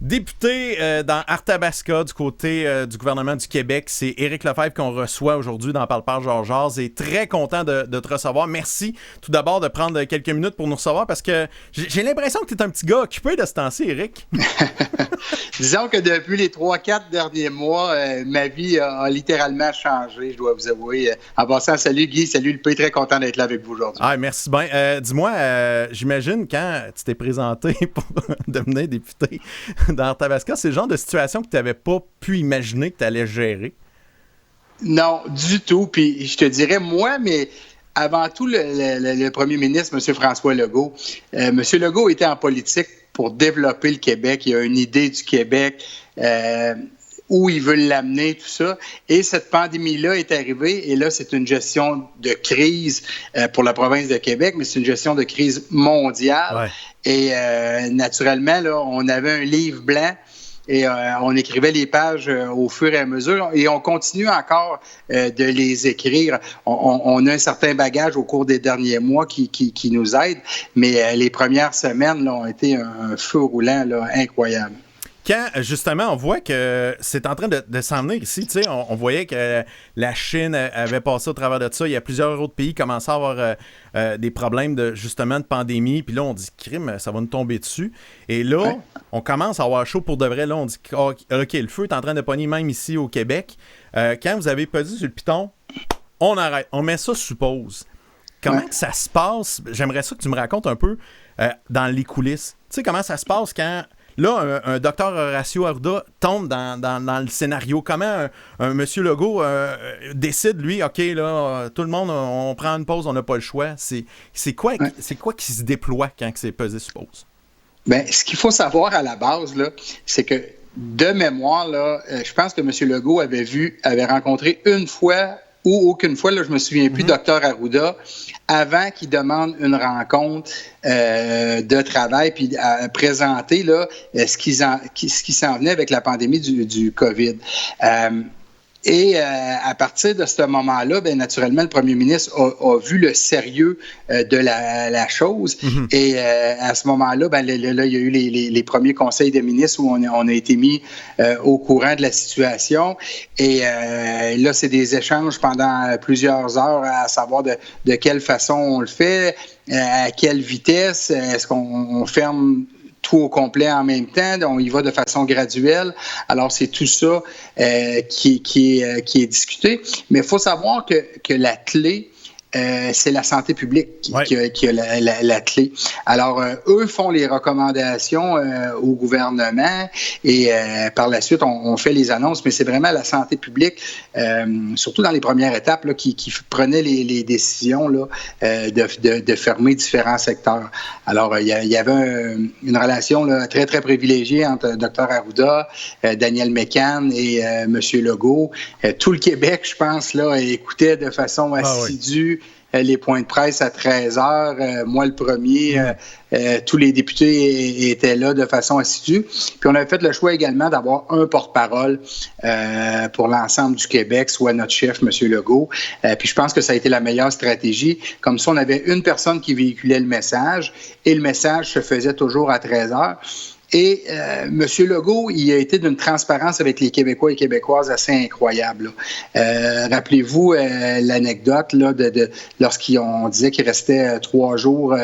Député dans Arthabasca du côté du gouvernement du Québec, c'est Éric Lefebvre qu'on reçoit aujourd'hui dans Parle-Parle Jase et très content de te recevoir. Merci tout d'abord de prendre quelques minutes pour nous recevoir parce que j'ai l'impression que tu es un petit gars occupé de ce temps-ci, Éric. Disons que depuis les 3-4 derniers mois, ma vie a littéralement changé, je dois vous avouer. En passant, salut Guy, salut le P, très content d'être là avec vous aujourd'hui. Ah, merci bien. Dis-moi, j'imagine quand tu t'es présenté pour devenir député dans Arthabasca, c'est le genre de situation que tu n'avais pas pu imaginer que tu allais gérer? Non, du tout. Puis je te dirais, moi, mais avant tout, le premier ministre, M. François Legault. M. Legault était en politique pour développer le Québec. Il a une idée du Québec, où il veut l'amener, tout ça. Et cette pandémie-là est arrivée. Et là, c'est une gestion de crise pour la province de Québec, mais c'est une gestion de crise mondiale. Ouais. Et naturellement, là, on avait un livre blanc et on écrivait les pages au fur et à mesure et on continue encore de les écrire. On a un certain bagage au cours des derniers mois qui nous aide, mais les premières semaines là, ont été un feu roulant là, incroyable. Quand, justement, on voit que c'est en train de s'en venir ici, tu sais, on voyait que la Chine avait passé au travers de ça. Il y a plusieurs autres pays qui commençaient à avoir des problèmes justement de pandémie. Puis là, on dit, crime, ça va nous tomber dessus. Et là, ouais, on commence à avoir chaud pour de vrai. Là, on dit, OK, le feu est en train de pogner même ici au Québec. Quand vous avez pesé sur le piton, on arrête. On met ça sous pause. Comment que ça se passe? J'aimerais ça que tu me racontes un peu dans les coulisses. Tu sais, comment ça se passe quand... Là, un docteur Horacio Arruda tombe dans le scénario. Comment un monsieur Legault décide, lui, OK, là, tout le monde, on prend une pause, on n'a pas le choix. C'est quoi qui se déploie quand c'est pesé sur pause? Bien, ce qu'il faut savoir à la base, là, c'est que de mémoire, là, je pense que M. Legault avait rencontré une fois ou aucune fois, là, je me souviens plus, Dr Arruda, avant qu'il demande une rencontre de travail, puis à présenter là, ce qui s'en venait avec la pandémie du COVID. Et à partir de ce moment-là, bien, naturellement, le premier ministre a vu le sérieux de la chose. Mm-hmm. Et à ce moment-là, bien, là, il y a eu les premiers conseils des ministres où on a été mis au courant de la situation. Et là, c'est des échanges pendant plusieurs heures à savoir de quelle façon on le fait, à quelle vitesse, est-ce qu'on ferme tout au complet en même temps, on y va de façon graduelle. Alors, c'est tout ça qui est discuté. Mais il faut savoir que la clé, c'est la santé publique qui a la clé. Alors, eux font les recommandations au gouvernement et par la suite, on fait les annonces, mais c'est vraiment la santé publique, surtout dans les premières étapes, là, qui prenait les décisions là, de fermer différents secteurs. Alors, il y avait une relation là, très, très privilégiée entre Dr Arruda, Daniel Mécan et M. Legault. Tout le Québec, je pense, là, écoutait de façon assidue les points de presse à 13h. Moi, le premier, tous les députés étaient là de façon assidue. Puis on avait fait le choix également d'avoir un porte-parole pour l'ensemble du Québec, soit notre chef, M. Legault. Puis je pense que ça a été la meilleure stratégie. Comme ça, on avait une personne qui véhiculait le message et le message se faisait toujours à 13h. Et M. Legault, il a été d'une transparence avec les Québécois et Québécoises assez incroyable. Rappelez-vous l'anecdote là, lorsqu'on disait qu'il restait 3 jours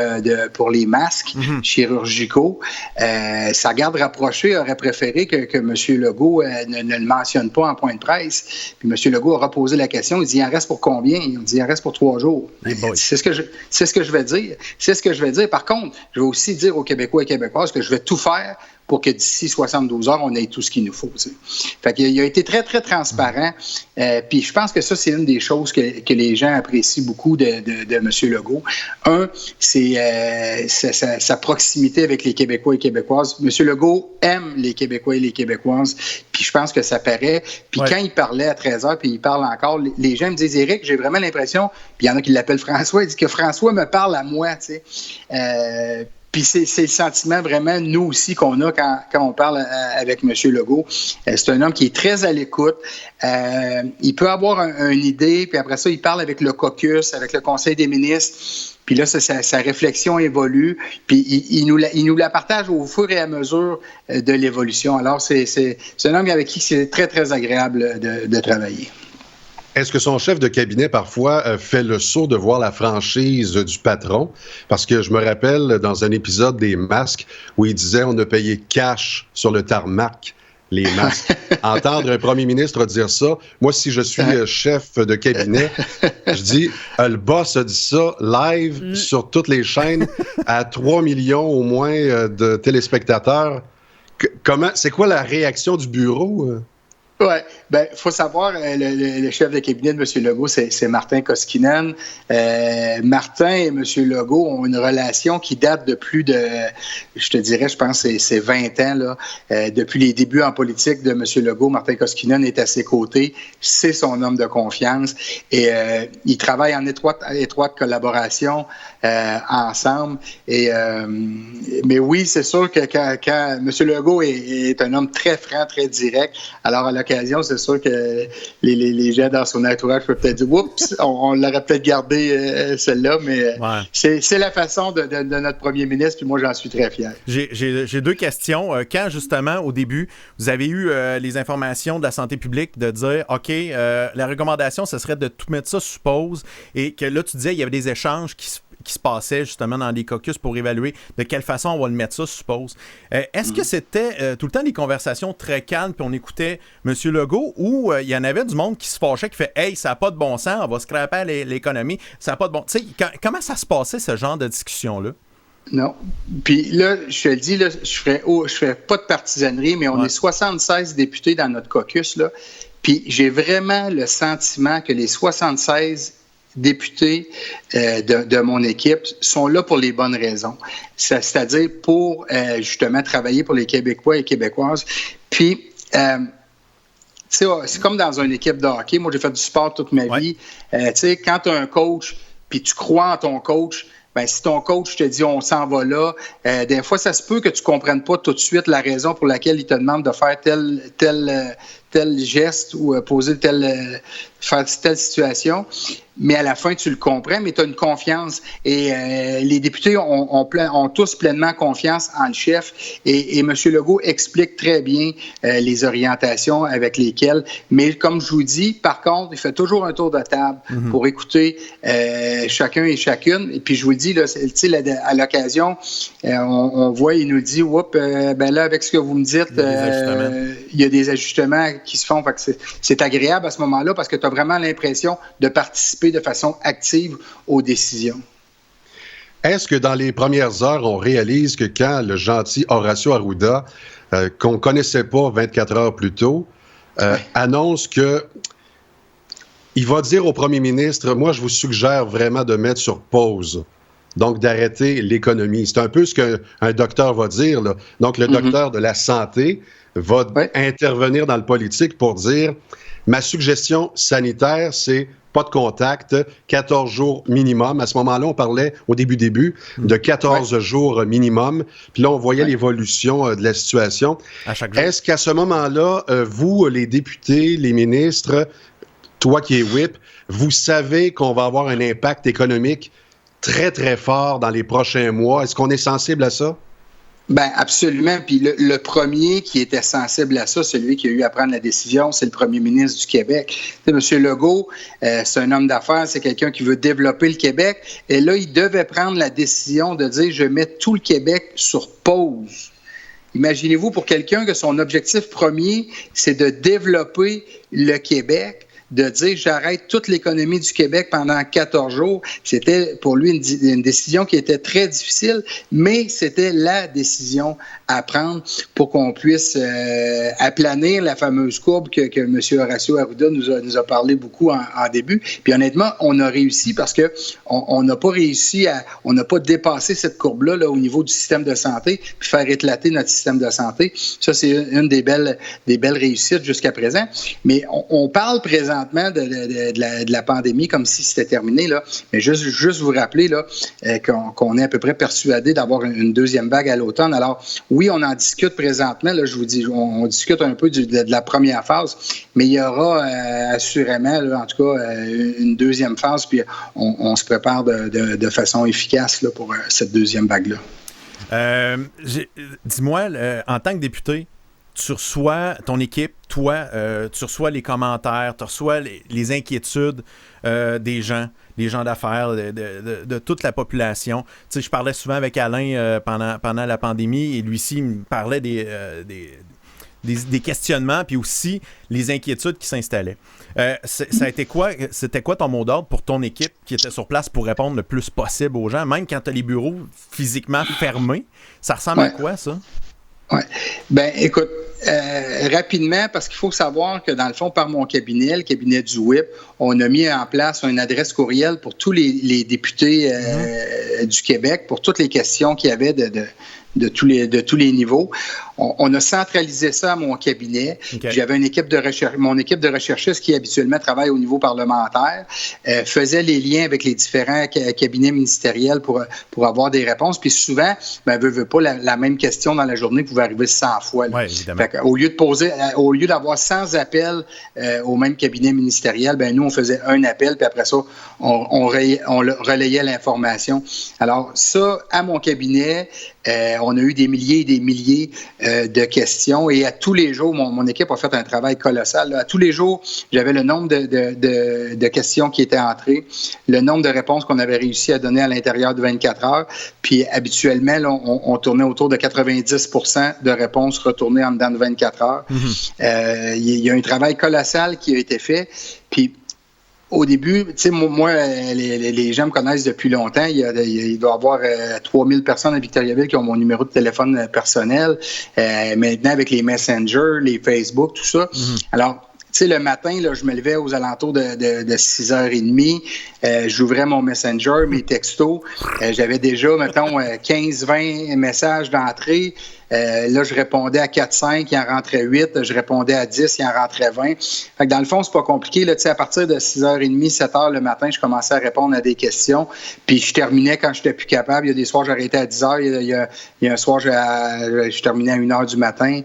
pour les masques chirurgicaux. Sa garde rapprochée aurait préféré que M. Legault ne le mentionne pas en point de presse. Puis M. Legault aura posé la question, il dit, il en reste pour combien? Il dit, il en reste pour 3 jours. C'est ce que je vais dire. C'est ce que je vais dire. Par contre, je vais aussi dire aux Québécois et Québécoises que je vais tout faire pour que d'ici 72 heures, on ait tout ce qu'il nous faut. T'sais. Fait qu'il a été très, très transparent. Puis je pense que ça, c'est une des choses que les gens apprécient beaucoup de M. Legault. Un, c'est sa proximité avec les Québécois et Québécoises. M. Legault aime les Québécois et les Québécoises. Puis je pense que ça paraît. Puis quand il parlait à 13h, puis il parle encore, les gens me disent, Éric, j'ai vraiment l'impression, puis il y en a qui l'appellent François, il dit que François me parle à moi, tu sais. Puis c'est le sentiment vraiment, nous aussi, qu'on a quand on parle avec M. Legault. C'est un homme qui est très à l'écoute. Il peut avoir une idée, puis après ça, il parle avec le caucus, avec le Conseil des ministres. Puis là, sa réflexion évolue, puis il nous la partage au fur et à mesure de l'évolution. Alors, c'est un homme avec qui c'est très, très agréable de travailler. Est-ce que son chef de cabinet, parfois, fait le saut de voir la franchise du patron? Parce que je me rappelle dans un épisode des masques où il disait on a payé cash sur le tarmac les masques. Entendre un premier ministre dire ça, moi, si je suis chef de cabinet, je dis, le boss a dit ça live sur toutes les chaînes à 3 millions au moins de téléspectateurs. C'est quoi la réaction du bureau? Oui, bien, il faut savoir, le chef de cabinet de M. Legault, c'est Martin Koskinen. Martin et M. Legault ont une relation qui date de plus de, je te dirais, je pense, c'est 20 ans. Là. Depuis les débuts en politique de M. Legault, Martin Koskinen est à ses côtés. C'est son homme de confiance. Et ils travaillent en étroite collaboration ensemble. Mais oui, c'est sûr que quand M. Legault est un homme très franc, très direct, alors à l'occasion, c'est sûr que les gens dans son entourage peuvent peut-être dire « Oups, on l'aurait peut-être gardé celle-là », mais c'est la façon de notre premier ministre, puis moi, j'en suis très fier. J'ai deux questions. Quand, justement, au début, vous avez eu les informations de la santé publique de dire « OK, la recommandation, ce serait de tout mettre ça sous pause », et que là, tu disais il y avait des échanges qui se passaient justement dans les caucus pour évaluer de quelle façon on va le mettre ça, suppose. Est-ce que c'était tout le temps des conversations très calmes puis on écoutait M. Legault ou il y en avait du monde qui se fâchait, qui fait « Hey, ça n'a pas de bon sens, on va scraper l'économie, ça n'a pas de bon... » Tu sais, comment ça se passait, ce genre de discussion-là? Non. Puis là, je te le dis, là, je ferais pas de partisanerie, mais on est 76 députés dans notre caucus, là. Puis j'ai vraiment le sentiment que les 76 députés de mon équipe sont là pour les bonnes raisons. C'est-à-dire pour justement travailler pour les Québécois et Québécoises. Puis, c'est comme dans une équipe de hockey. Moi, j'ai fait du sport toute ma vie. Tu sais, quand tu as un coach, puis tu crois en ton coach, ben si ton coach te dit on s'en va là, des fois, ça se peut que tu ne comprennes pas tout de suite la raison pour laquelle il te demande de faire tel geste ou faire telle situation. Mais à la fin, tu le comprends, mais tu as une confiance. Et les députés ont tous pleinement confiance en le chef. Et M. Legault explique très bien les orientations avec lesquelles. Mais comme je vous dis, par contre, il fait toujours un tour de table pour écouter chacun et chacune. Et puis je vous dis, là, à l'occasion, on voit, il nous dit, oups, ben là, avec ce que vous me dites, il y a des ajustements qui se font. Fait que c'est agréable à ce moment-là parce que tu as vraiment l'impression de participer de façon active aux décisions. Est-ce que dans les premières heures, on réalise que quand le gentil Horacio Arruda, qu'on ne connaissait pas 24 heures plus tôt, annonce que il va dire au premier ministre, moi, je vous suggère vraiment de mettre sur pause, donc d'arrêter l'économie. C'est un peu ce qu'un docteur va dire, là. Donc, le docteur de la santé va intervenir dans le politique pour dire, ma suggestion sanitaire, c'est pas de contact, 14 jours minimum. À ce moment-là, on parlait au début de 14 jours minimum. Puis là, on voyait l'évolution de la situation. Est-ce qu'à ce moment-là, vous, les députés, les ministres, toi qui es whip, vous savez qu'on va avoir un impact économique très, très fort dans les prochains mois? Est-ce qu'on est sensible à ça? Bien, absolument. Puis le premier qui était sensible à ça, celui qui a eu à prendre la décision, c'est le premier ministre du Québec. Tu sais, M. Legault, c'est un homme d'affaires, c'est quelqu'un qui veut développer le Québec. Et là, il devait prendre la décision de dire, je mets tout le Québec sur pause. Imaginez-vous, pour quelqu'un que son objectif premier, c'est de développer le Québec, de dire j'arrête toute l'économie du Québec pendant 14 jours, c'était pour lui une décision qui était très difficile, mais c'était la décision à prendre pour qu'on puisse aplanir la fameuse courbe que M. Horacio Arruda nous a parlé beaucoup en début. Puis honnêtement, on a réussi parce que on n'a pas réussi on n'a pas dépassé cette courbe-là là, au niveau du système de santé, puis faire éclater notre système de santé. Ça, c'est une des belles réussites jusqu'à présent. Mais on parle présentement présentement de la pandémie comme si c'était terminé, là. Mais juste vous rappeler là, qu'on est à peu près persuadé d'avoir une deuxième vague à l'automne. Alors, oui, on en discute présentement. Là, je vous dis, on discute un peu de la première phase, mais il y aura assurément, là, en tout cas, une deuxième phase, puis on se prépare de façon efficace là, pour cette deuxième vague-là. Dis-moi, en tant que député, tu reçois ton équipe, toi, tu reçois les commentaires, tu reçois les inquiétudes des gens d'affaires, de toute la population. Tu sais, je parlais souvent avec Alain pendant la pandémie et lui-ci me parlait des questionnements puis aussi les inquiétudes qui s'installaient. C'était quoi ton mot d'ordre pour ton équipe qui était sur place pour répondre le plus possible aux gens, même quand tu as les bureaux physiquement fermés? Ça ressemble à quoi, ça? Oui. Bien, écoute, rapidement, parce qu'il faut savoir que, dans le fond, par mon cabinet, le cabinet du WIP, on a mis en place une adresse courriel pour tous les députés du Québec, pour toutes les questions qu'il y avait de tous les niveaux. On a centralisé ça à mon cabinet. Okay. J'avais une équipe de recherche, mon équipe de recherchistes qui habituellement travaille au niveau parlementaire, faisait les liens avec les différents cabinets ministériels pour avoir des réponses. Puis souvent, veut pas la même question dans la journée pouvait arriver 100 fois. Oui, évidemment. Fait au lieu d'avoir 100 appels au même cabinet ministériel, nous, on faisait un appel, puis après ça, on relayait l'information. Alors ça, à mon cabinet, on a eu des milliers et des milliers de questions et à tous les jours, mon équipe a fait un travail colossal. Là. À tous les jours, j'avais le nombre de questions qui étaient entrées, le nombre de réponses qu'on avait réussi à donner à l'intérieur de 24 heures. Puis habituellement, là, on tournait autour de 90% de réponses retournées en dedans de 24 heures. Mm-hmm. Il y a un travail colossal qui a été fait. Puis au début, tu sais, moi, les gens me connaissent depuis longtemps. Il doit y avoir 3000 personnes à Victoriaville qui ont mon numéro de téléphone personnel. Maintenant, avec les Messenger, les Facebook, tout ça. Mm-hmm. Alors, tu sais, le matin, là, je me levais aux alentours de 6h30. J'ouvrais mon Messenger, mes textos. J'avais déjà, mettons, 15-20 messages d'entrée. Là, je répondais à 4-5, il en rentrait 8. Je répondais à 10, il en rentrait 20. Fait que dans le fond, c'est pas compliqué. Là, à partir de 6h30, 7h le matin, je commençais à répondre à des questions. Puis je terminais quand j'étais plus capable. Il y a des soirs, j'arrêtais à 10h. Il y a un soir, je terminais à 1h du matin.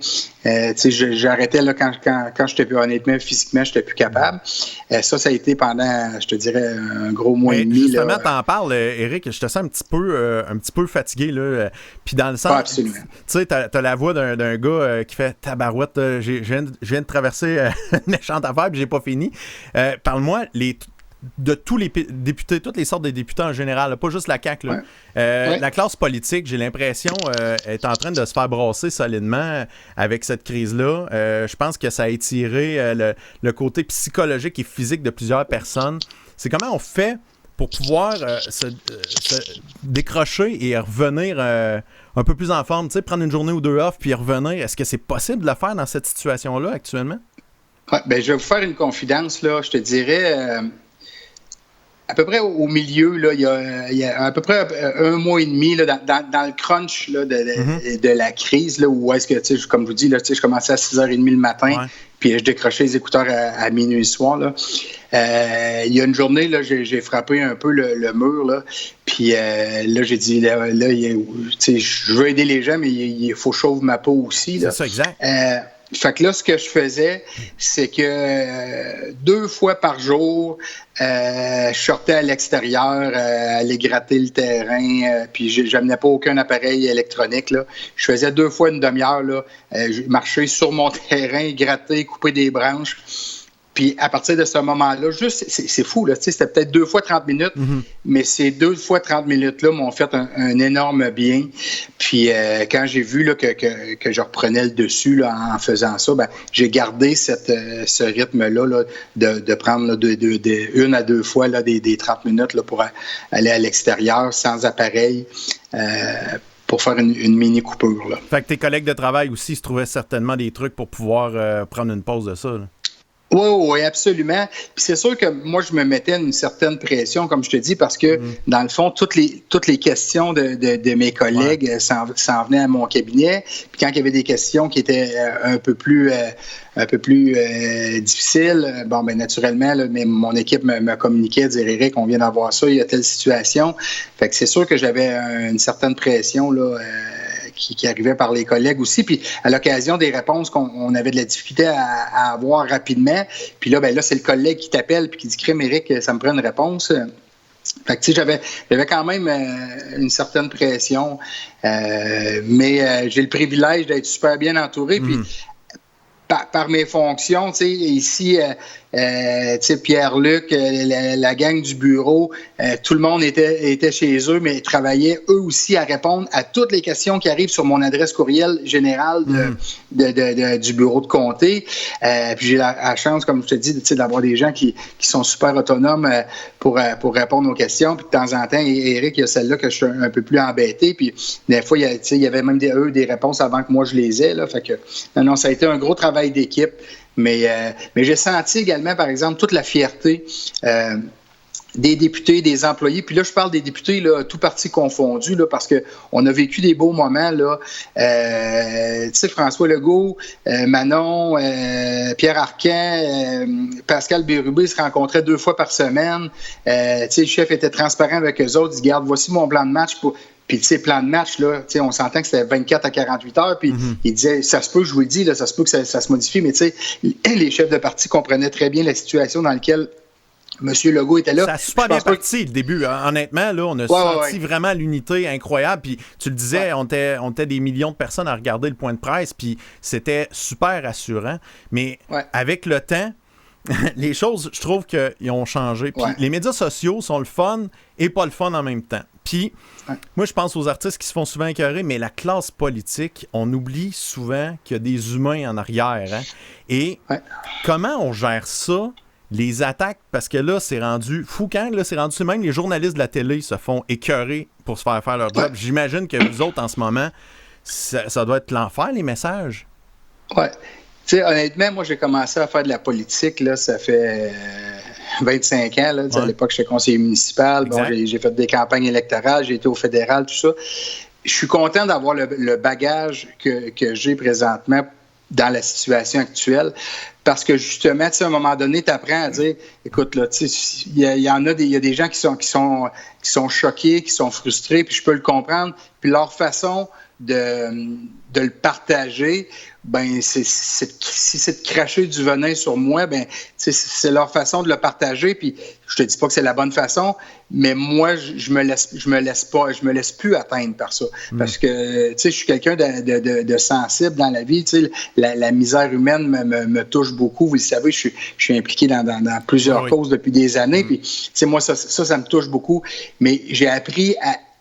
J'arrêtais là, quand j'étais plus, honnêtement, physiquement, j'étais plus capable. Ça a été pendant, je te dirais, un gros mois et demi. Justement, t'en parles, Éric, je te sens un petit peu fatigué. Là. Puis dans le sens, absolument. Tu sais, t'as la voix d'un gars qui fait tabarouette. Je viens de traverser une méchante affaire puis j'ai pas fini. Parle-moi de tous les députés, toutes les sortes de députés en général, là, pas juste la CAQ. Là. Ouais. La classe politique, j'ai l'impression, est en train de se faire brasser solidement avec cette crise-là. Je pense que ça a étiré le côté psychologique et physique de plusieurs personnes. C'est comment on fait pour pouvoir se décrocher et revenir un peu plus en forme, tu sais, prendre une journée ou deux off puis revenir. Est-ce que c'est possible de le faire dans cette situation-là actuellement? Ouais, je vais vous faire une confidence, là. Je te dirais, à peu près au milieu, là, il y a à peu près un mois et demi là, dans le crunch là, de la crise, là, où est-ce que, tu sais, comme je vous dis, là, je commençais à 6h30 le matin, puis je décrochais les écouteurs à minuit le soir. Là. Il y a une journée, là, j'ai frappé un peu le mur, là, puis là, j'ai dit, là je veux aider les gens, mais il faut sauver ma peau aussi. Là. C'est ça, exact. Fait que là, ce que je faisais, c'est que 2 fois par jour, je sortais à l'extérieur, aller gratter le terrain, puis je n'amenais pas aucun appareil électronique. Là. Je faisais 2 fois une demi-heure, là, je marchais sur mon terrain, gratter, couper des branches. Puis à partir de ce moment-là, juste, c'est fou, là, c'était peut-être 2 fois 30 minutes, mais ces 2 fois 30 minutes-là m'ont fait un énorme bien. Puis quand j'ai vu là, que je reprenais le dessus là, en faisant ça, j'ai gardé ce rythme-là là, de prendre là, de 1 à 2 fois là, des 30 minutes là, pour aller à l'extérieur sans appareil. Pour faire une mini coupure. Là. Fait que tes collègues de travail aussi se trouvaient certainement des trucs pour pouvoir prendre une pause de ça. Là. Oui, absolument. Puis c'est sûr que moi, je me mettais une certaine pression, comme je te dis, parce que, dans le fond, toutes les questions de mes collègues s'en venaient à mon cabinet. Puis quand il y avait des questions qui étaient un peu plus difficiles, naturellement, là, mais mon équipe me communiquait, disait, Éric, on vient d'avoir ça, il y a telle situation. Fait que c'est sûr que j'avais une certaine pression, là, qui arrivait par les collègues aussi. Puis à l'occasion des réponses qu'on avait de la difficulté à avoir rapidement, puis là, c'est le collègue qui t'appelle puis qui dit « Crème, Éric, ça me prend une réponse ». Fait que, tu sais, j'avais quand même une certaine pression, mais j'ai le privilège d'être super bien entouré. Puis par mes fonctions, tu sais, ici, tu sais, Pierre-Luc, la gang du bureau, tout le monde était chez eux, mais travaillaient eux aussi à répondre à toutes les questions qui arrivent sur mon adresse courriel générale du bureau de comté. Puis j'ai la chance, comme je te dis, tu sais, d'avoir des gens qui sont super autonomes pour répondre aux questions. Puis de temps en temps, Éric, il y a celle-là que je suis un peu plus embêté. Puis des fois, il y avait même des réponses avant que moi je les ai. Là. Fait que non, ça a été un gros travail d'équipe. Mais j'ai senti également, par exemple, toute la fierté des députés, des employés. Puis là, je parle des députés, là, tout partis confondus, là, parce qu'on a vécu des beaux moments. Là. Tu sais, François Legault, Manon, Pierre Arcan, Pascal Bérubé se rencontraient 2 fois par semaine. Tu sais, le chef était transparent avec eux autres. Il dit, « Garde, voici mon plan de match pour... » Puis, tu sais, plan de match, là, tu sais, on s'entend que c'était 24 à 48 heures. Puis, il disait, ça se peut, je vous le dis, là, ça se peut que ça se modifie. Mais, tu sais, les chefs de parti comprenaient très bien la situation dans laquelle M. Legault était là. Ça a super bien parti, le début. Honnêtement, là, on a senti vraiment l'unité incroyable. Puis, tu le disais, on était des millions de personnes à regarder le point de presse. Puis, c'était super rassurant. Mais avec le temps, les choses, je trouve qu'ils ont changé. Puis, les médias sociaux sont le fun et pas le fun en même temps. Puis, moi, je pense aux artistes qui se font souvent écœurer, mais la classe politique, on oublie souvent qu'il y a des humains en arrière. Hein? Et comment on gère ça, les attaques? Parce que là, c'est rendu fouquant. Là, c'est même les journalistes de la télé se font écœurer pour se faire leur job. J'imagine que vous autres, en ce moment, ça doit être l'enfer, les messages. Ouais. Tu sais, honnêtement, moi, j'ai commencé à faire de la politique, là, ça fait 25 ans. Là, à l'époque, j'étais conseiller municipal. Bon, j'ai fait des campagnes électorales, j'ai été au fédéral, tout ça. Je suis content d'avoir le bagage que j'ai présentement dans la situation actuelle. Parce que justement, tu sais, à un moment donné, tu apprends à dire, écoute, là, tu sais, il y a des gens qui sont choqués, qui sont frustrés, puis je peux le comprendre. Puis leur façon de le partager, ben si c'est de cracher du venin sur moi, ben c'est leur façon de le partager. Puis je te dis pas que c'est la bonne façon, mais moi je me laisse plus atteindre par ça, parce que tu sais, je suis quelqu'un de sensible dans la vie. Tu sais, la misère humaine me touche beaucoup. Vous le savez, je suis impliqué dans plusieurs causes depuis des années. Puis tu sais, moi ça me touche beaucoup. Mais j'ai appris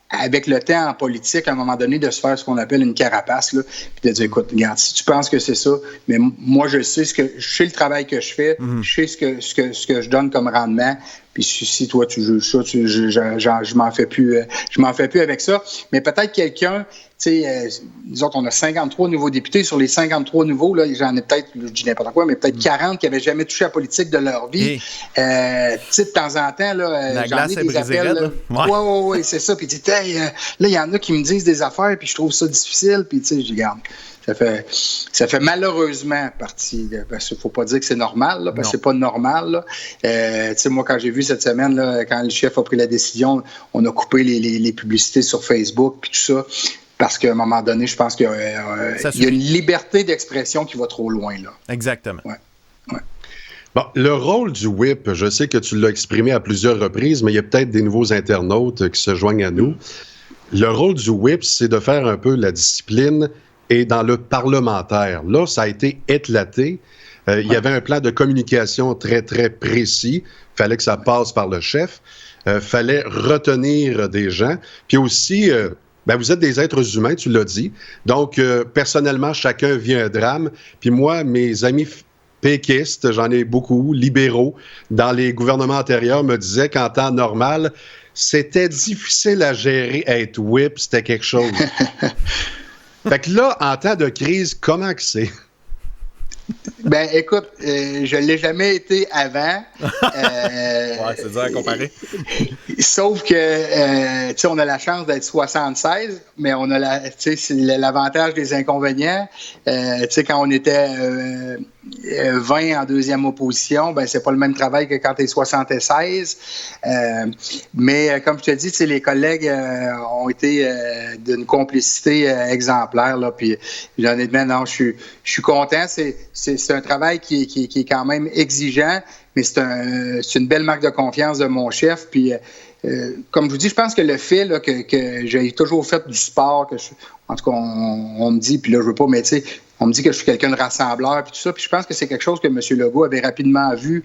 avec le temps en politique, à un moment donné, de se faire ce qu'on appelle une carapace, là, puis de dire, écoute, regarde, si tu penses que c'est ça, mais moi, je sais le travail que je fais, je sais ce que je donne comme rendement, puis si toi, tu juges ça, je m'en fais plus avec ça. Mais peut-être quelqu'un, tu sais, nous autres, on a 53 nouveaux députés. Sur les 53 nouveaux, là, j'en ai peut-être, je dis n'importe quoi, mais peut-être 40 qui n'avaient jamais touché à la politique de leur vie. Tu sais, de temps en temps, là, j'en ai des appels. Oui, c'est ça. Puis tu dis, hey, là, il y en a qui me disent des affaires, puis je trouve ça difficile. Puis tu sais, je regarde. Ça fait malheureusement partie, parce qu'il ne faut pas dire que c'est normal, là, parce que c'est pas normal. Tu sais, moi, quand j'ai vu cette semaine, là, quand le chef a pris la décision, on a coupé les publicités sur Facebook, puis tout ça. Parce qu'à un moment donné, je pense qu'il y a une liberté d'expression qui va trop loin, là. Exactement. Ouais. Bon, le rôle du whip, je sais que tu l'as exprimé à plusieurs reprises, mais il y a peut-être des nouveaux internautes qui se joignent à nous. Le rôle du whip, c'est de faire un peu la discipline et dans le parlementaire. Là, ça a été éclaté. Il y avait un plan de communication très, très précis. Il fallait que ça passe par le chef. Fallait retenir des gens. Puis aussi... vous êtes des êtres humains, tu l'as dit. Donc, personnellement, chacun vit un drame. Puis moi, mes amis péquistes, j'en ai beaucoup, libéraux, dans les gouvernements antérieurs, me disaient qu'en temps normal, c'était difficile à gérer, être whip, c'était quelque chose. Fait que là, en temps de crise, comment que c'est? Ben, écoute, je ne l'ai jamais été avant. Ouais, c'est dur à comparer. Sauf que, tu sais, on a la chance d'être 76, mais on a tu sais, c'est l'avantage des inconvénients. Tu sais, quand on était 20 en deuxième opposition, ben c'est pas le même travail que quand tu es 76. Mais comme je te dis, tu sais, les collègues ont été d'une complicité exemplaire, là. Puis, honnêtement, non, je suis content. C'est un travail qui est quand même exigeant, mais c'est une belle marque de confiance de mon chef. Puis, comme je vous dis, je pense que le fait là, que j'ai toujours fait du sport, en tout cas, on me dit, puis là, je veux pas, mais tu sais, on me dit que je suis quelqu'un de rassembleur, puis tout ça. Puis je pense que c'est quelque chose que M. Legault avait rapidement vu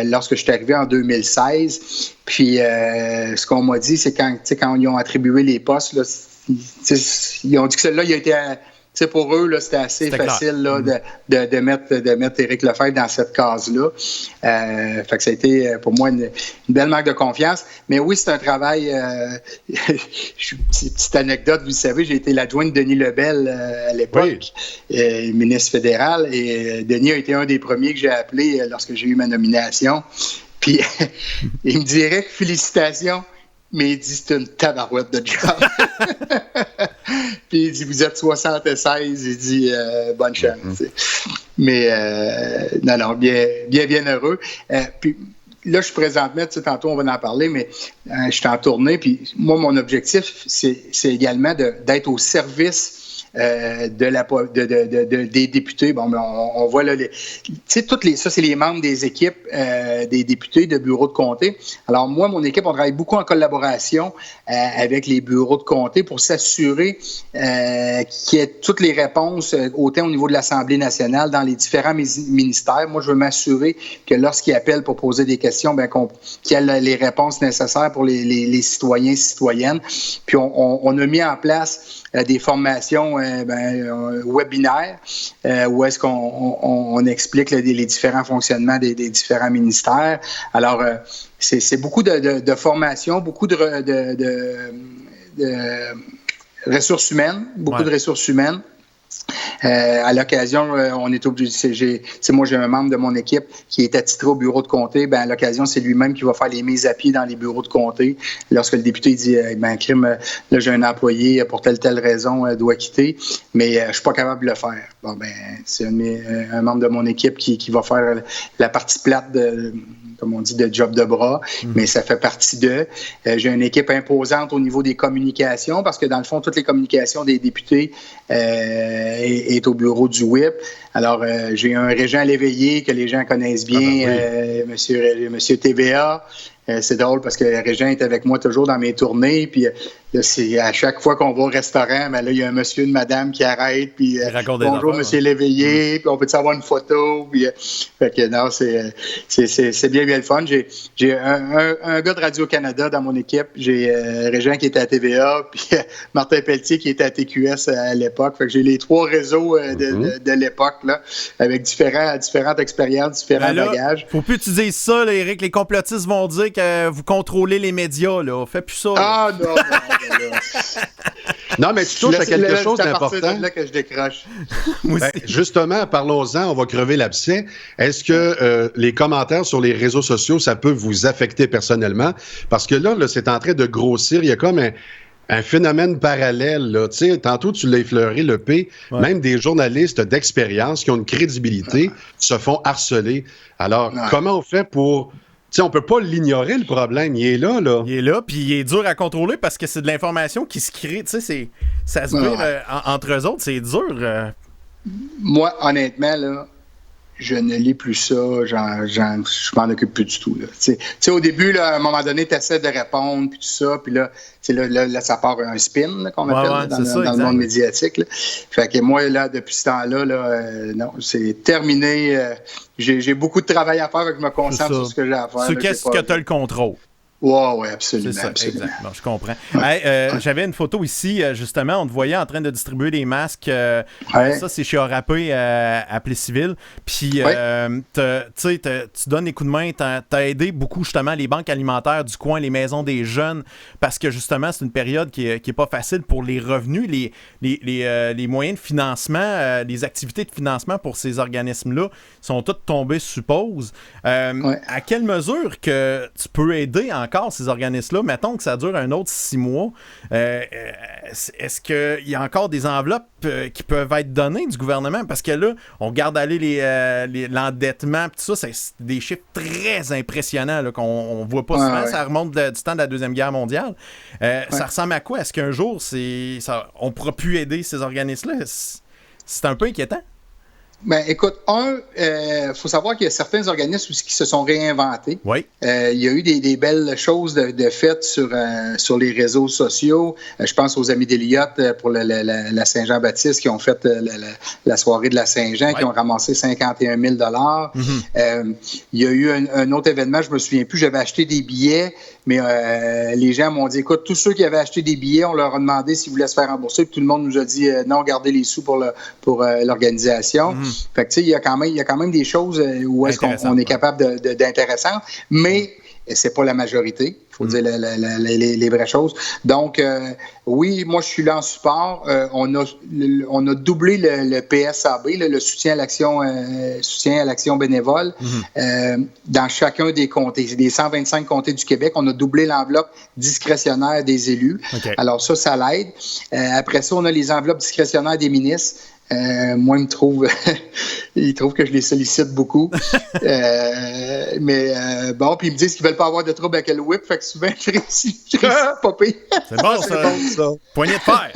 lorsque je suis arrivé en 2016. Puis ce qu'on m'a dit, c'est quand ils ont attribué les postes, là, ils ont dit que celui-là, il a été... pour eux, là, c'était assez facile là, de mettre Éric Lefebvre dans cette case-là. Fait que ça a été pour moi une belle marque de confiance. Mais oui, c'est un travail. Petite anecdote, vous savez, j'ai été l'adjoint de Denis Lebel à l'époque, ministre fédéral. Et Denis a été un des premiers que j'ai appelé lorsque j'ai eu ma nomination. Puis il me dirait félicitations. Mais il dit, c'est une tabarouette de job. Puis il dit, vous êtes 76. Il dit, bonne chance. Mais non, bien heureux. Puis là, je suis présentement, tantôt on va en parler, mais je suis en tournée. Puis moi, mon objectif, c'est également d'être au service des députés. Bon, ben on voit là, ça, c'est les membres des équipes des députés de bureaux de comté. Alors moi, mon équipe, on travaille beaucoup en collaboration avec les bureaux de comté pour s'assurer qu'il y ait toutes les réponses, autant au niveau de l'Assemblée nationale, dans les différents ministères. Moi, je veux m'assurer que lorsqu'ils appellent pour poser des questions, ben, qu'il y a les réponses nécessaires pour les citoyens et citoyennes. Puis on a mis en place des formations webinaires où est-ce qu'on explique les différents fonctionnements des différents ministères. Alors, c'est beaucoup de formation, beaucoup de ressources humaines, de ressources humaines. À l'occasion, on est obligé. Moi, j'ai un membre de mon équipe qui est attitré au bureau de comté. Ben, à l'occasion, c'est lui-même qui va faire les mises à pied dans les bureaux de comté. Lorsque le député dit crime, là, j'ai un employé pour telle raison, doit quitter, mais je suis pas capable de le faire. Bon, ben, c'est un membre de mon équipe qui va faire la partie plate comme on dit, de job de bras, mais ça fait partie d'eux. J'ai une équipe imposante au niveau des communications, parce que dans le fond, toutes les communications des députés est au bureau du WIP. Alors, j'ai un Régent Léveillé que les gens connaissent bien, monsieur TVA. C'est drôle parce que Régent est avec moi toujours dans mes tournées, puis là, c'est à chaque fois qu'on va au restaurant, ben là, il y a un monsieur, une madame qui arrête, puis bonjour, monsieur Léveillé, puis on peut-tu avoir une photo, puis fait que non, c'est bien le fun. J'ai un gars de Radio-Canada dans mon équipe, j'ai Régent qui était à TVA, puis Martin Pelletier qui était à TQS à l'époque, fait que j'ai les trois réseaux de l'époque, là, avec différentes expériences, différents bagages. Faut plus que tu dises ça, là, Éric, les complotistes vont dire que vous controlez les médias, là, fais plus ça. Là. Ah non. Non, mais tu touches à quelque chose d'important. C'est là que je décroche. Justement, parlons-en, on va crever l'abcès. Est-ce que les commentaires sur les réseaux sociaux, ça peut vous affecter personnellement? Parce que là, c'est en train de grossir. Il y a comme un phénomène parallèle. Là. Tu sais, tantôt, tu l'as effleuré, le P. Ouais. Même des journalistes d'expérience qui ont une crédibilité se font harceler. Alors, comment on fait pour... T'sais, on peut pas l'ignorer, le problème. Il est là, là. Il est là, puis il est dur à contrôler parce que c'est de l'information qui se crée. Tu sais, ça se vire entre eux autres, c'est dur. Moi, honnêtement, là, je ne lis plus ça. Je m'en occupe plus du tout. Tu sais, au début, là, à un moment donné, tu essaies de répondre, puis tout ça, puis là, ça part un spin, là, qu'on appelle dans le monde médiatique. Là. Fait que moi, là, depuis ce temps-là, non, c'est terminé. J'ai beaucoup de travail à faire, et je me concentre sur ce que j'ai à faire. Qu'est-ce que tu as le contrôle? Oui, absolument. C'est ça, absolument. exact. Bon, je comprends. Hey, j'avais une photo ici, justement, on te voyait en train de distribuer des masques. Ça, c'est chez Orapé à Plessisville. Puis, tu donnes des coups de main. T'as aidé beaucoup, justement, les banques alimentaires du coin, les maisons des jeunes, parce que, justement, c'est une période qui est pas facile pour les revenus, les moyens de financement, les activités de financement pour ces organismes-là sont toutes tombées, je suppose. À quelle mesure que tu peux aider encore ces organismes-là? Mettons que ça dure un autre 6 mois. Est-ce qu'il y a encore des enveloppes qui peuvent être données du gouvernement? Parce que là, on regarde aller l'endettement, tout ça, c'est des chiffres très impressionnants là, qu'on voit pas souvent. Ça remonte du temps de la Deuxième Guerre mondiale. Ça ressemble à quoi? Est-ce qu'un jour, on ne pourra plus aider ces organismes-là? C'est un peu inquiétant. Ben, écoute, faut savoir qu'il y a certains organismes qui se sont réinventés. Oui. Il y a eu des belles choses de faites sur les réseaux sociaux. Je pense aux Amis d'Eliott pour la Saint-Jean-Baptiste qui ont fait la soirée de la Saint-Jean, qui ont ramassé 51 000 $. Il y a eu un autre événement, je me souviens plus, j'avais acheté des billets, mais les gens m'ont dit, écoute, tous ceux qui avaient acheté des billets, on leur a demandé s'ils voulaient se faire rembourser, puis tout le monde nous a dit non, gardez les sous pour l'organisation. Fait que tu sais, il y a quand même des choses où est-ce qu'on est capable d'intéressantes, mais c'est pas la majorité. Il faut dire les vraies choses. Donc, oui, moi, je suis là en support. On a doublé le PSAB, le soutien à l'action bénévole, dans chacun des comtés. Des 125 comtés du Québec, on a doublé l'enveloppe discrétionnaire des élus. Okay. Alors ça l'aide. Après ça, on a les enveloppes discrétionnaires des ministres. Moi, ils trouvent que je les sollicite beaucoup. Mais bon, puis ils me disent qu'ils veulent pas avoir de trouble avec le whip, fait que souvent, je réussis pas pire. C'est bon, ça. Poignée de fer.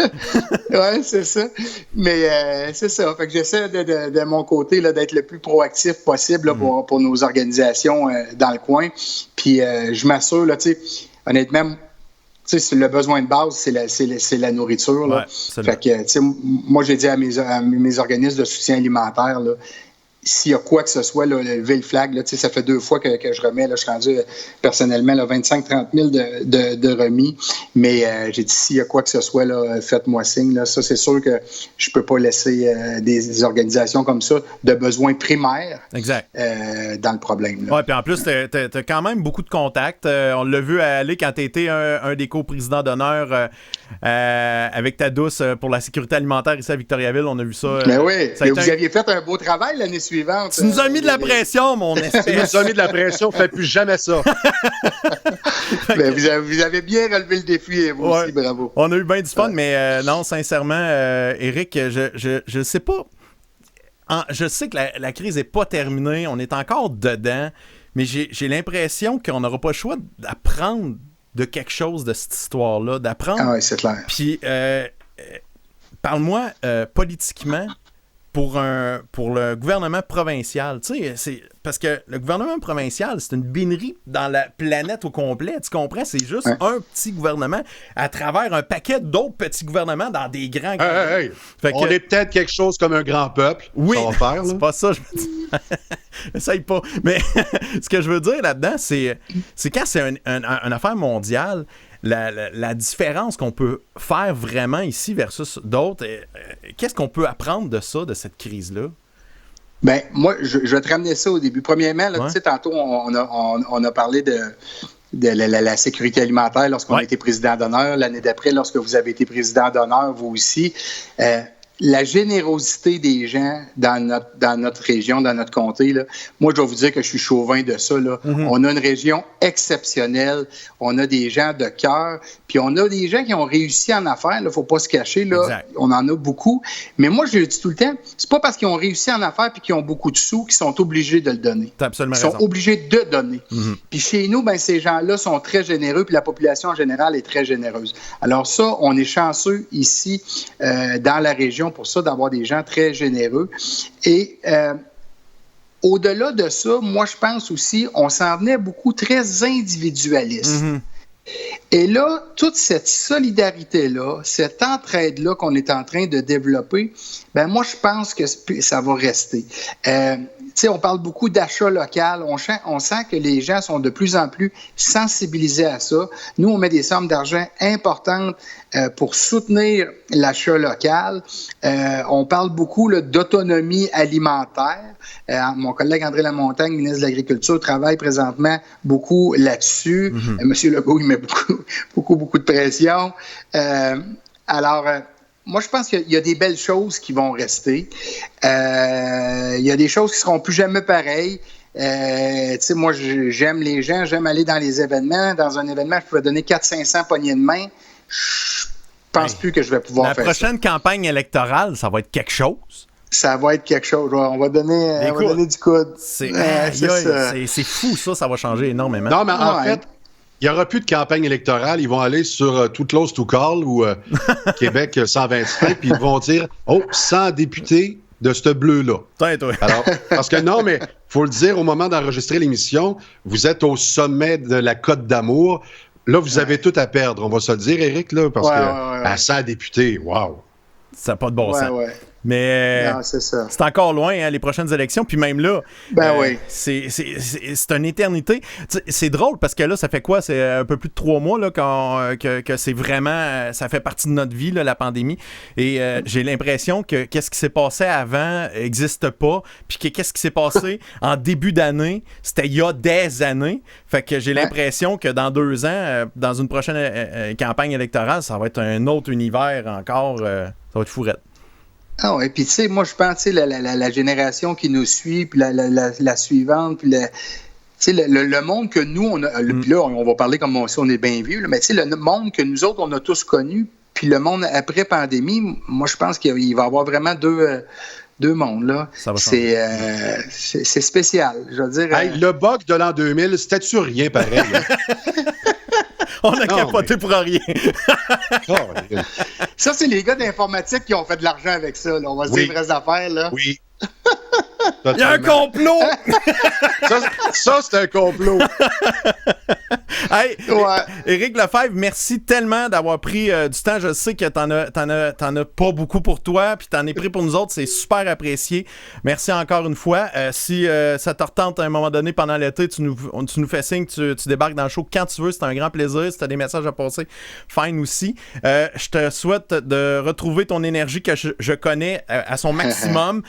Oui, c'est ça. Mais c'est ça. Fait que j'essaie de mon côté là, d'être le plus proactif possible là, pour nos organisations dans le coin. Puis je m'assure, là, tu sais, honnêtement, tu sais, le besoin de base, c'est la nourriture. Là. Ouais, fait que, tu sais, moi, j'ai dit à mes organismes de soutien alimentaire, là, s'il y a quoi que ce soit, là, lever le flag, là, ça fait 2 fois que je remets. Là, je suis rendu personnellement 25-30 000 de remis. Mais j'ai dit, s'il y a quoi que ce soit, là, faites-moi signe. Là. Ça, c'est sûr que je ne peux pas laisser des organisations comme ça de besoins primaires dans le problème. Oui, puis en plus, tu as quand même beaucoup de contacts. On l'a vu aller quand tu étais un des coprésidents d'honneur avec ta douce pour la sécurité alimentaire ici à Victoriaville. On a vu ça. Mais oui, vous aviez fait un beau travail l'année suivante. Tu nous as mis de la pression, mon espèce. Tu nous as mis de la pression, fais plus jamais ça. Mais vous avez bien relevé le défi, vous aussi, bravo. On a eu bien du fun, mais non, sincèrement, Éric, je sais pas. Je sais que la crise n'est pas terminée, on est encore dedans, mais j'ai l'impression qu'on n'aura pas le choix d'apprendre de quelque chose de cette histoire-là, d'apprendre. Ah oui, c'est clair. Puis, parle-moi politiquement. Pour le gouvernement provincial, tu sais, c'est parce que le gouvernement provincial, c'est une binerie dans la planète au complet, tu comprends? C'est juste un petit gouvernement à travers un paquet d'autres petits gouvernements dans des grands... On est peut-être quelque chose comme un grand peuple. Oui, ça va faire, c'est pas ça, je me dis. Essaye pas. Mais ce que je veux dire là-dedans, c'est quand c'est une affaire mondiale, la différence qu'on peut faire vraiment ici versus d'autres, qu'est-ce qu'on peut apprendre de ça, de cette crise-là? Bien, moi, je vais te ramener ça au début. Premièrement, là, tu sais, tantôt, on a parlé de la sécurité alimentaire lorsqu'on a été président d'honneur. L'année d'après, lorsque vous avez été président d'honneur, vous aussi. La générosité des gens dans notre région, dans notre comté, là, moi, je dois vous dire que je suis chauvin de ça. Là. On a une région exceptionnelle. On a des gens de cœur. Puis on a des gens qui ont réussi en affaires. Il ne faut pas se cacher. Là. On en a beaucoup. Mais moi, je le dis tout le temps, c'est pas parce qu'ils ont réussi en affaires et qu'ils ont beaucoup de sous qu'ils sont obligés de le donner. T'as absolument raison. Ils sont obligés de donner. Puis chez nous, ben, ces gens-là sont très généreux. Puis la population en général est très généreuse. Alors ça, on est chanceux ici dans la région pour ça, d'avoir des gens très généreux. Et au-delà de ça, moi, je pense aussi, on s'en venait beaucoup très individualiste. Et là, toute cette solidarité-là, cette entraide-là qu'on est en train de développer, ben moi, je pense que ça va rester. on parle beaucoup d'achat local. On sent que les gens sont de plus en plus sensibilisés à ça. Nous, on met des sommes d'argent importantes pour soutenir l'achat local. On parle beaucoup là, d'autonomie alimentaire. Mon collègue André Lamontagne, ministre de l'Agriculture, travaille présentement beaucoup là-dessus. Monsieur Legault, il met beaucoup de pression. Moi, je pense qu'il y a des belles choses qui vont rester. Il y a des choses qui seront plus jamais pareilles. Moi, j'aime les gens, j'aime aller dans les événements. Dans un événement, je pouvais donner 400-500 poignées de main. Je pense plus que je vais pouvoir faire ça. La prochaine campagne électorale, ça va être quelque chose. Ça va être quelque chose. On va donner du coude. C'est fou, ça va changer énormément. Non, mais en fait, il n'y aura plus de campagne électorale. Ils vont aller sur Too Close to Call ou Québec 125, puis ils vont dire « Oh, 100 députés de ce bleu-là. » Alors, parce que non, mais il faut le dire, au moment d'enregistrer l'émission, vous êtes au sommet de la Côte d'Amour. Là, vous avez tout à perdre, on va se le dire, Éric, là, parce que à 100 députés, wow! Ça n'a pas de bon sens. Mais non, c'est encore loin, hein, les prochaines élections. Puis même là, c'est une éternité. C'est drôle parce que là, ça fait quoi? C'est un peu plus de 3 mois là, que c'est vraiment... Ça fait partie de notre vie, là, la pandémie. Et j'ai l'impression que qu'est-ce qui s'est passé avant n'existe pas. Puis que qu'est-ce qui s'est passé en début d'année, c'était il y a des années. Fait que j'ai l'impression que dans 2 ans, dans une prochaine campagne électorale, ça va être un autre univers encore. Ça va être fourette. Ah oui, puis tu sais, moi je pense, la génération qui nous suit, puis la suivante, puis le monde que nous, on a, puis là, on va parler comme si on est bien vieux, là, mais tu sais, le monde que nous autres, on a tous connu, puis le monde après pandémie, moi je pense qu'il va y avoir vraiment deux mondes, là. C'est spécial, je veux dire. Hey, le bug de l'an 2000, c'était-tu rien pareil? On a capoté pour rien. Ça, c'est les gars d'informatique qui ont fait de l'argent avec ça. Là. On va se dire les vraies affaires. Là. Oui. Il y a un complot! ça, c'est un complot. Hey, Éric Lefebvre, merci tellement d'avoir pris du temps. Je sais que t'en as pas beaucoup pour toi, puis t'en es pris pour nous autres. C'est super apprécié. Merci encore une fois. Si ça te retente à un moment donné pendant l'été, tu nous fais signe, tu débarques dans le show quand tu veux. C'est un grand plaisir. Si t'as des messages à passer, fine aussi. Je te souhaite de retrouver ton énergie que je connais à son maximum.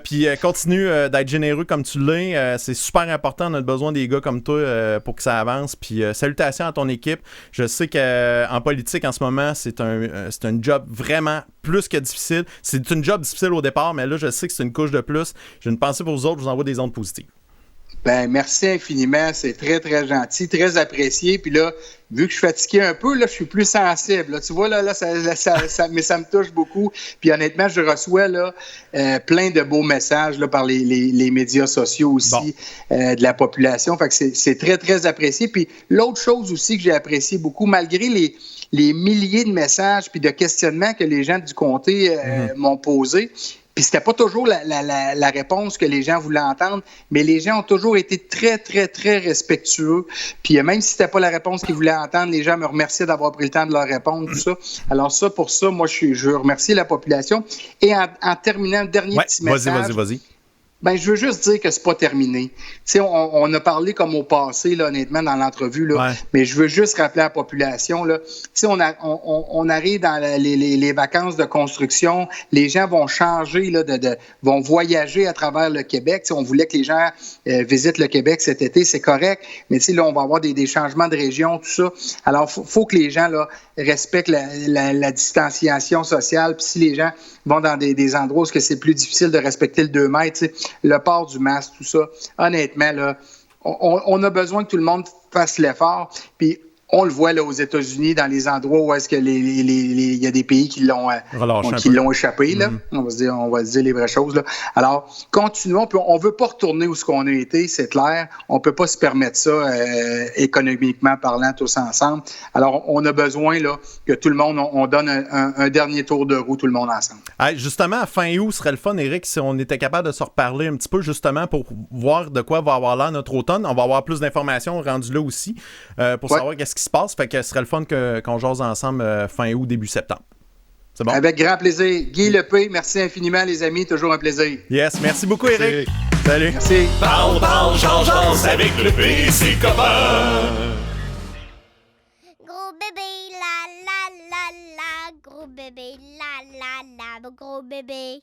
Puis continue d'être généreux comme tu l'es. C'est super important. On a besoin des gars comme toi pour que ça avance. Puis salutations à ton équipe. Je sais qu'en politique, en ce moment, c'est un job vraiment plus que difficile. C'est une job difficile au départ, mais là, je sais que c'est une couche de plus. J'ai une pensée pour vous autres. Je vous envoie des ondes positives. Ben merci infiniment. C'est très, très gentil, très apprécié. Puis là, vu que je suis fatigué un peu, là, je suis plus sensible. Là, tu vois, là ça me touche beaucoup. Puis honnêtement, je reçois là, plein de beaux messages là, par les médias sociaux aussi de la population. Fait que c'est très, très apprécié. Puis l'autre chose aussi que j'ai apprécié beaucoup, malgré les milliers de messages puis de questionnements que les gens du comté m'ont posés, puis c'était pas toujours la réponse que les gens voulaient entendre, mais les gens ont toujours été très, très, très respectueux. Puis même si c'était pas la réponse qu'ils voulaient entendre, les gens me remerciaient d'avoir pris le temps de leur répondre, tout ça. Alors ça, pour ça, moi, je veux remercier la population. Et en terminant, le dernier petit message... Vas-y. Ben, je veux juste dire que c'est pas terminé. Tu sais, on a parlé comme au passé, là, honnêtement, dans l'entrevue, là, mais je veux juste rappeler à la population, là, tu sais, on arrive dans les vacances de construction, les gens vont changer, là, vont voyager à travers le Québec. Tu sais, on voulait que les gens visitent le Québec cet été, c'est correct, mais tu sais, là, on va avoir des changements de région, tout ça. Alors, faut que les gens, là, respectent la distanciation sociale, puis si les gens vont dans des endroits où c'est plus difficile de respecter le 2 mètres, tu sais, le port du masque, tout ça, honnêtement, là, on a besoin que tout le monde fasse l'effort. Puis on le voit là, aux États-Unis, dans les endroits où est-ce que il y a des pays qui l'ont échappé. Là. On va se dire les vraies choses. Là. Alors, continuons. Puis on ne veut pas retourner où ce qu'on a été, c'est clair. On ne peut pas se permettre ça économiquement parlant tous ensemble. Alors, on a besoin là, que tout le monde, on donne un dernier tour de roue, tout le monde ensemble. Hey, justement, à fin août, ce serait le fun, Éric, si on était capable de se reparler un petit peu, justement, pour voir de quoi va avoir l'air notre automne. On va avoir plus d'informations rendues là aussi pour savoir qu'est-ce qui se passe. Fait que ce serait le fun qu'on jase ensemble fin août, début septembre. C'est bon? Avec grand plaisir. Guy Lepé, merci infiniment, les amis. Toujours un plaisir. Yes, merci beaucoup, Éric. Salut. Merci. Parle, change avec le P et ses copains. Gros bébé, la la la la, gros bébé, la la la, gros bébé.